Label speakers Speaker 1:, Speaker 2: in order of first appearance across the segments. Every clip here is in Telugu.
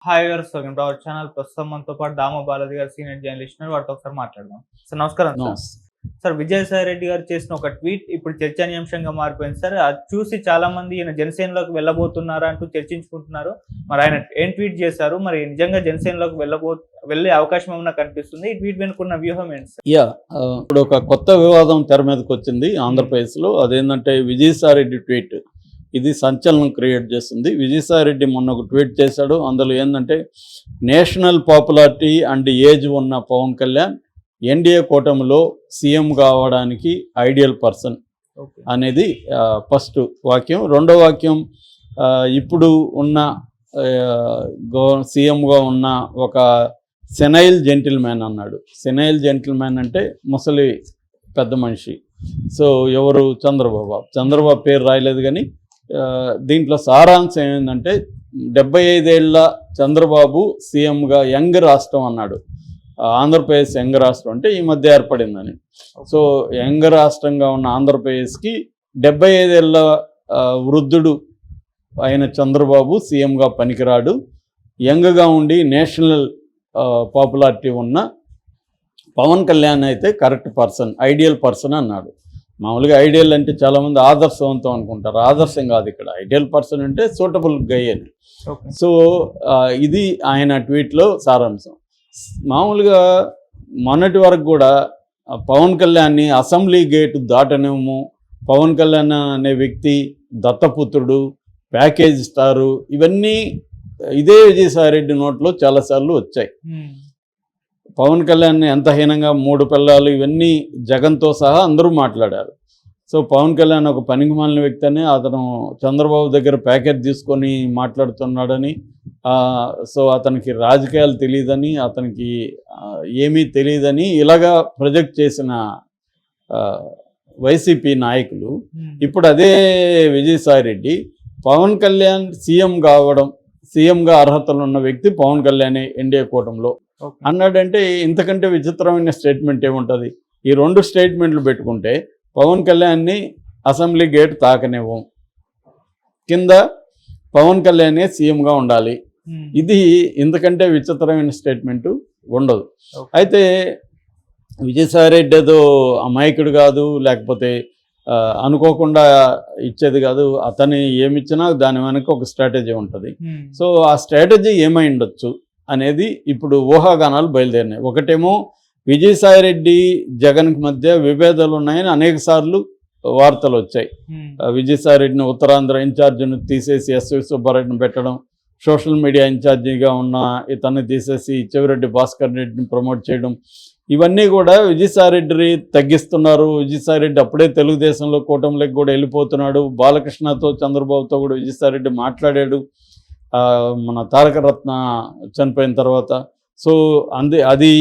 Speaker 1: Hi viewers, welcome to our channel. ప్రస్తుతం మనతో పాటు దామ బాలాజీ గారు, సీనియర్ జర్నలిస్ట్ ఉన్నారు. వారితో ఒకసారి మాట్లాడదాం. సార్ నమస్కారం. సార్ విజయసాయి రెడ్డి గారు చేసిన ఒక ట్వీట్ ఇప్పుడు చర్చనీయాంశంగా మారిపోయింది సార్. అది చూసి చాలా మంది ఈయన జనసేనలోకి వెళ్ళబోతున్నారా అంటూ చర్చించుకుంటున్నారు. మరి ఆయన ఏం ట్వీట్ చేశారు, మరి నిజంగా జనసేనలోకి వెళ్ళే అవకాశం ఏమైనా కనిపిస్తుంది? ఈ ట్వీట్ వెనుకున్న వ్యూహం ఏంటి సార్?
Speaker 2: ఇప్పుడు ఒక కొత్త వివాదం తెర మీదకి వచ్చింది ఆంధ్రప్రదేశ్లో. అదేంటంటే విజయసాయి రెడ్డి ట్వీట్ ఇది సంచలనం క్రియేట్ చేస్తుంది. విజయసాయి రెడ్డి మొన్న ఒక ట్వీట్ చేశాడు. అందులో ఏంటంటే నేషనల్ పాపులారిటీ అండ్ ఏజ్ ఉన్న పవన్ కళ్యాణ్ ఎన్డీఏ కూటమిలో సీఎం కావడానికి ఐడియల్ పర్సన్ అనేది ఫస్ట్ వాక్యం. రెండో వాక్యం, ఇప్పుడు ఉన్న సీఎంగా ఉన్న ఒక సెనైల్ జెంటిల్మ్యాన్ అన్నాడు. సెనైల్ జెంటిల్మ్యాన్ అంటే ముసలి పెద్ద మనిషి. సో ఎవరు? చంద్రబాబు పేరు రాయలేదు. కానీ దీంట్లో సారాంశం ఏంటంటే 75 ఏళ్ల చంద్రబాబు సీఎంగా యంగ్ రాష్ట్రం అన్నాడు. ఆంధ్రప్రదేశ్ యంగ్ రాష్ట్రం అంటే ఈ మధ్య ఏర్పడిందని. సో యంగ్ రాష్ట్రంగా ఉన్న ఆంధ్రప్రదేశ్కి 75 ఏళ్ల వృద్ధుడు అయిన చంద్రబాబు సీఎంగా పనికిరాడు. యంగ్గా ఉండి నేషనల్ పాపులారిటీ ఉన్న పవన్ కళ్యాణ్ అయితే కరెక్ట్ పర్సన్, ఐడియల్ పర్సన్ అన్నాడు. మామూలుగా ఐడియల్ అంటే చాలామంది ఆదర్శవంతం అనుకుంటారు. ఆదర్శం కాదు ఇక్కడ. ఐడియల్ పర్సన్ అంటే సూటబుల్ గై అని. సో ఇది ఆయన ట్వీట్లో సారాంశం. మామూలుగా మొన్నటి వరకు కూడా పవన్ కళ్యాణ్ని అసెంబ్లీ గేటు దాటనేమో, పవన్ కళ్యాణ్ అనే వ్యక్తి దత్తపుత్రుడు, ప్యాకేజ్ స్టారు, ఇవన్నీ ఇదే విజయసాయి రెడ్డి నోట్లో చాలాసార్లు వచ్చాయి. పవన్ కళ్యాణ్ ఎంత హీనంగా 3 పిల్లలు, ఇవన్నీ జగన్తో సహా అందరూ మాట్లాడారు. సో పవన్ కళ్యాణ్ ఒక పనికిమాలిన వ్యక్తి అని, అతను చంద్రబాబు దగ్గర ప్యాకేజ్ తీసుకొని మాట్లాడుతున్నాడని, సో అతనికి రాజకీయాలు తెలియదని, అతనికి ఏమీ తెలియదని ఇలాగా ప్రొజెక్ట్ చేసిన వైసీపీ నాయకులు ఇప్పుడు అదే విజయసాయి రెడ్డి పవన్ కళ్యాణ్ సీఎంగా అర్హతలు ఉన్న వ్యక్తి పవన్ కళ్యాణ్ ఎన్డీఏ కూటమిలో అన్నాడంటే ఇంతకంటే విచిత్రమైన స్టేట్మెంట్ ఏముంటుంది? ఈ 2 స్టేట్మెంట్లు పెట్టుకుంటే పవన్ కళ్యాణ్ని అసెంబ్లీ గేట్ తాకనివ్వం, కింద పవన్ కళ్యాణే సీఎంగా ఉండాలి. ఇది ఇంతకంటే విచిత్రమైన స్టేట్మెంటు ఉండదు. అయితే విజయసాయి రెడ్డి ఏదో అమాయకుడు కాదు, లేకపోతే అనుకోకుండా ఇచ్చేది కాదు. అతని ఏమిచ్చినా దాని వెనక ఒక స్ట్రాటజీ ఉంటుంది. సో ఆ స్ట్రాటజీ ఏమై ఉండొచ్చు అనేది ఇప్పుడు ఊహాగానాలు బయలుదేరినాయి. ఒకటేమో విజయసాయి రెడ్డి జగన్కి మధ్య విభేదాలు ఉన్నాయని అనేక సార్లు వార్తలు వచ్చాయి. విజయసాయి రెడ్డిని ఉత్తరాంధ్ర ఇన్ఛార్జిని తీసేసి ఎస్వి సుబ్బారెడ్డిని పెట్టడం, సోషల్ మీడియా ఇన్ఛార్జిగా ఉన్న ఇతన్ని తీసేసి చెవిరెడ్డి భాస్కర్ రెడ్డిని ప్రమోట్ చేయడం, ఇవన్నీ కూడా విజయసాయి రెడ్డిని తగ్గిస్తున్నారు. విజయసాయి రెడ్డి అప్పుడే తెలుగుదేశంలో కూటమిలోకి కూడా వెళ్ళిపోతున్నాడు. బాలకృష్ణతో చంద్రబాబుతో కూడా విజయసాయి రెడ్డి మాట్లాడాడు మన తారకరత్న చనిపోయిన తర్వాత. సో అది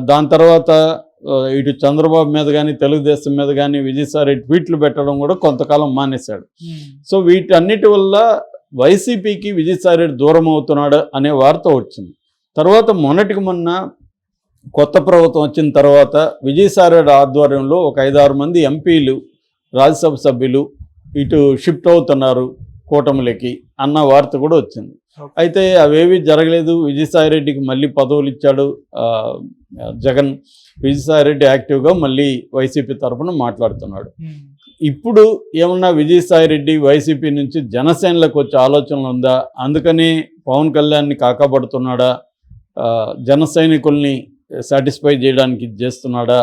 Speaker 2: దాని తర్వాత ఇటు చంద్రబాబు మీద కానీ తెలుగుదేశం మీద కానీ విజయసాయి రెడ్డి ట్వీట్లు పెట్టడం కూడా కొంతకాలం మానేశాడు. సో వీటన్నిటి వల్ల వైసీపీకి విజయసాయి రెడ్డి దూరం అవుతున్నాడు అనే వార్త వచ్చింది. తర్వాత మొన్న కొత్త ప్రభుత్వం వచ్చిన తర్వాత విజయసాయి రెడ్డి ఆధ్వర్యంలో ఒక 5-6 మంది ఎంపీలు, రాజ్యసభ సభ్యులు ఇటు షిఫ్ట్ అవుతున్నారు కూటమిలోకి అన్న వార్త కూడా వచ్చింది. అయితే అవేవి జరగలేదు. విజయసాయి రెడ్డికి మళ్ళీ పదవులు ఇచ్చాడు జగన్. విజయసాయి రెడ్డి యాక్టివ్గా మళ్ళీ వైసీపీ తరఫున మాట్లాడుతున్నాడు. ఇప్పుడు ఏమన్నా విజయసాయి రెడ్డి వైసీపీ నుంచి జనసేనలకు వచ్చే ఆలోచనలు ఉందా? అందుకని పవన్ కళ్యాణ్ని కాకపడుతున్నాడా? జన సైనికుల్ని సాటిస్ఫై చేయడానికి చేస్తున్నాడా?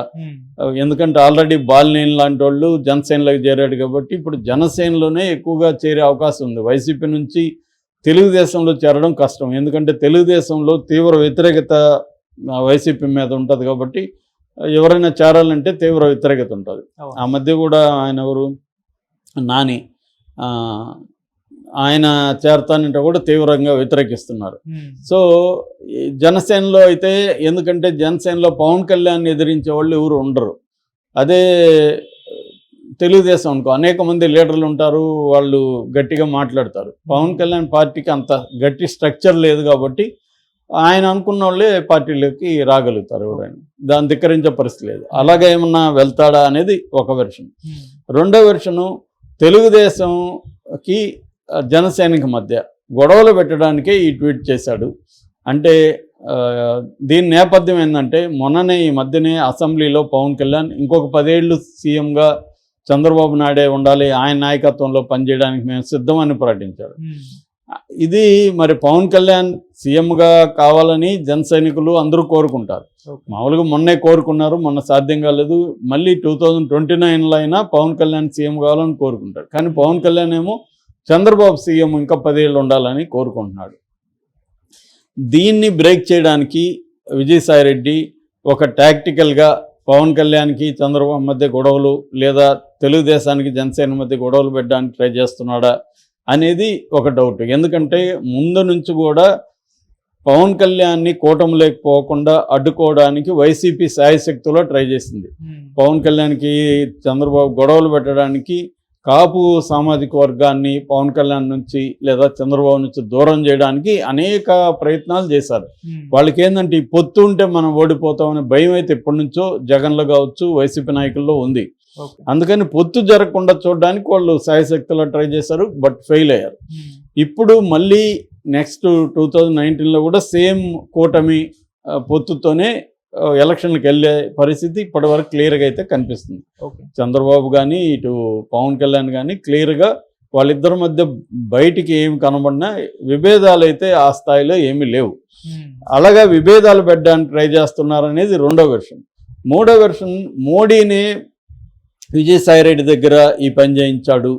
Speaker 2: ఎందుకంటే ఆల్రెడీ బాలినేని లాంటి వాళ్ళు జనసేనలోకి చేరాడు కాబట్టి ఇప్పుడు జనసేనలోనే ఎక్కువగా చేరే అవకాశం ఉంది. వైసీపీ నుంచి తెలుగుదేశంలో చేరడం కష్టం. ఎందుకంటే తెలుగుదేశంలో తీవ్ర వ్యతిరేకత వైసీపీ మీద ఉంటుంది కాబట్టి ఎవరైనా చేరాలంటే తీవ్ర వ్యతిరేకత ఉంటుంది. ఆ మధ్య కూడా ఆయన ఎవరు నాని ఆయన చేరతానంటే కూడా తీవ్రంగా వ్యతిరేకిస్తున్నారు. సో జనసేనలో అయితే, ఎందుకంటే జనసేనలో పవన్ కళ్యాణ్ ఎదిరించే వాళ్ళు ఎవరు ఉండరు. అదే తెలుగుదేశం అనుకో, అనేక మంది లీడర్లు ఉంటారు, వాళ్ళు గట్టిగా మాట్లాడతారు. పవన్ కళ్యాణ్ పార్టీకి అంత గట్టి స్ట్రక్చర్ లేదు కాబట్టి ఆయన అనుకున్న వాళ్ళే పార్టీలోకి రాగలుగుతారు. ఎవరైనా దాన్ని ధిక్కరించే పరిస్థితి లేదు. అలాగే ఏమన్నా వెళ్తాడా అనేది ఒక వెర్షన్. రెండో వెర్షను, తెలుగుదేశంకి జనసేనకి మధ్య గొడవలు పెట్టడానికే ఈ ట్వీట్ చేశాడు. అంటే దీని నేపథ్యం ఏంటంటే మొన్ననే ఈ మధ్యనే అసెంబ్లీలో పవన్ కళ్యాణ్ ఇంకొక 10 ఏళ్ళు సీఎంగా చంద్రబాబు నాయుడే ఉండాలి, ఆయన నాయకత్వంలో పనిచేయడానికి మేము సిద్ధమని ప్రకటించాడు. ఇది మరి పవన్ కళ్యాణ్ సీఎంగా కావాలని జన సైనికులు అందరూ కోరుకుంటారు. మామూలుగా మొన్నే కోరుకున్నారు, మొన్న సాధ్యం కాలేదు. మళ్ళీ 2029లో అయినా పవన్ కళ్యాణ్ సీఎం కావాలని కోరుకుంటారు. కానీ పవన్ కళ్యాణ్ ఏమో చంద్రబాబు సీఎం ఇంకా 10 ఏళ్ళు ఉండాలని కోరుకుంటున్నాడు. దీన్ని బ్రేక్ చేయడానికి విజయసాయిరెడ్డి ఒక టాక్టికల్గా పవన్ కళ్యాణ్కి చంద్రబాబు మధ్య గొడవలు లేదా తెలుగుదేశానికి జనసేన మధ్య గొడవలు పెట్టడానికి ట్రై చేస్తున్నాడా అనేది ఒక డౌట్. ఎందుకంటే ముందు నుంచి కూడా పవన్ కళ్యాణ్ని కూటమి లేకపోకుండా అడ్డుకోవడానికి వైసీపీ శాయశక్తిలో ట్రై చేసింది. పవన్ కళ్యాణ్కి చంద్రబాబు గొడవలు పెట్టడానికి కాపు సామాజిక వర్గాన్ని పవన్ కళ్యాణ్ నుంచి లేదా చంద్రబాబు నుంచి దూరం చేయడానికి అనేక ప్రయత్నాలు చేశారు. వాళ్ళకి ఏంటంటే ఈ పొత్తు ఉంటే మనం ఓడిపోతామనే భయం అయితే ఎప్పటి నుంచో జగన్లో కావచ్చు వైసీపీ నాయకుల్లో ఉంది. అందుకని పొత్తు జరగకుండా చూడడానికి వాళ్ళు శాయశక్తిలో ట్రై చేశారు, బట్ ఫెయిల్ అయ్యారు. ఇప్పుడు మళ్ళీ నెక్స్ట్ 2019లో కూడా సేమ్ కూటమి పొత్తుతోనే ఎలక్షన్లకు వెళ్ళే పరిస్థితి ఇప్పటివరకు క్లియర్గా అయితే కనిపిస్తుంది. చంద్రబాబు కానీ ఇటు పవన్ కళ్యాణ్ కానీ క్లియర్గా వాళ్ళిద్దరి మధ్య బయటికి ఏమి కనబడినా విభేదాలు అయితే ఆ స్థాయిలో ఏమీ లేవు. అలాగా విభేదాలు పెట్టడానికి ట్రై చేస్తున్నారనేది రెండో వెర్షన్. మూడో వెర్షన్, మోడీని విజయసాయిరెడ్డి దగ్గర ఈ పని చేయించాడు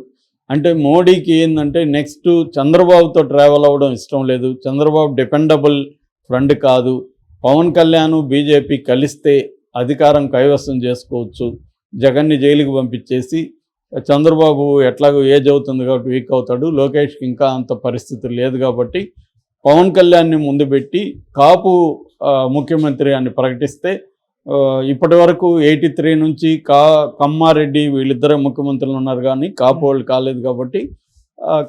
Speaker 2: అంటే మోడీకి ఏంటంటే నెక్స్ట్ చంద్రబాబుతో ట్రావెల్ అవ్వడం ఇష్టం లేదు. చంద్రబాబు డిపెండబుల్ ఫ్రెండ్ కాదు. పవన్ కళ్యాణ్ బీజేపీ కలిస్తే అధికారం కైవసం చేసుకోవచ్చు. జగన్ని జైలుకి పంపించేసి చంద్రబాబు ఎట్లాగో ఏజ్ అవుతుంది కాబట్టి వీక్ అవుతాడు. లోకేష్కి ఇంకా అంత పరిస్థితి లేదు కాబట్టి పవన్ కళ్యాణ్ని ముందు పెట్టి కాపు ముఖ్యమంత్రి అని ప్రకటిస్తే ఇప్పటి వరకు 83 నుంచి కమ్మారెడ్డి వీళ్ళిద్దరే ముఖ్యమంత్రులు ఉన్నారు కానీ కాపు వాళ్ళు కాలేదు కాబట్టి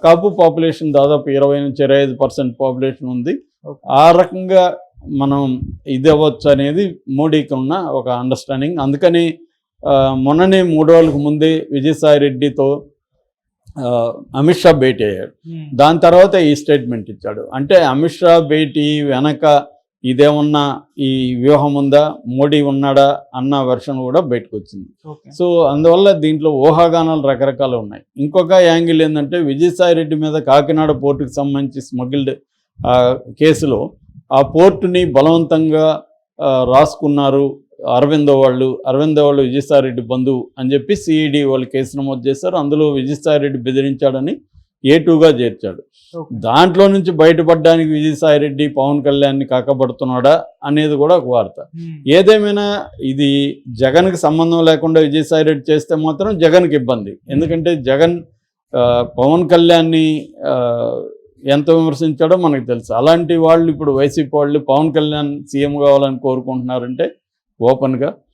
Speaker 2: కాపు పాపులేషన్ దాదాపు 20 నుంచి 25% పాపులేషన్ ఉంది. ఆ రకంగా మనం ఇది అవ్వచ్చు అనేది మోడీకి ఉన్న ఒక అండర్స్టాండింగ్. అందుకని మొన్ననే 3 రోజులకు ముందే విజయసాయిరెడ్డితో అమిత్ షా భేటీ అయ్యాడు. దాని తర్వాత ఈ స్టేట్మెంట్ ఇచ్చాడు. అంటే అమిత్ షా భేటీ వెనక ఇదేమన్నా ఈ వ్యూహం ఉందా, మోడీ ఉన్నాడా అన్న వెర్షన్ కూడా బయటకు వచ్చింది. సో అందువల్ల దీంట్లో ఊహాగానాలు రకరకాలు ఉన్నాయి. ఇంకొక యాంగిల్ ఏంటంటే విజయసాయిరెడ్డి మీద కాకినాడ పోర్టుకి సంబంధించి స్మగిల్డ్ కేసులో ఆ పోర్టుని బలవంతంగా రాసుకున్నారు అరవిందో వాళ్ళు విజయసాయిరెడ్డి బంధువు అని చెప్పి సిఐడి వాళ్ళు కేసు నమోదు చేశారు. అందులో విజయసాయిరెడ్డి బెదిరించాడని A2గా చేర్చాడు. దాంట్లో నుంచి బయటపడడానికి విజయసాయిరెడ్డి పవన్ కళ్యాణ్ని కాకపడుతున్నాడా అనేది కూడా ఒక వార్త. ఏదేమైనా ఇది జగన్కి సంబంధం లేకుండా విజయసాయిరెడ్డి చేస్తే మాత్రం జగన్కి ఇబ్బంది. ఎందుకంటే జగన్ పవన్ కళ్యాణ్ని ఎంత విమర్శించాడో మనకు తెలుసు. అలాంటి వాళ్ళు ఇప్పుడు వైసీపీ వాళ్ళు పవన్ కళ్యాణ్ సీఎం కావాలని కోరుకుంటున్నారంటే ఓపెన్గా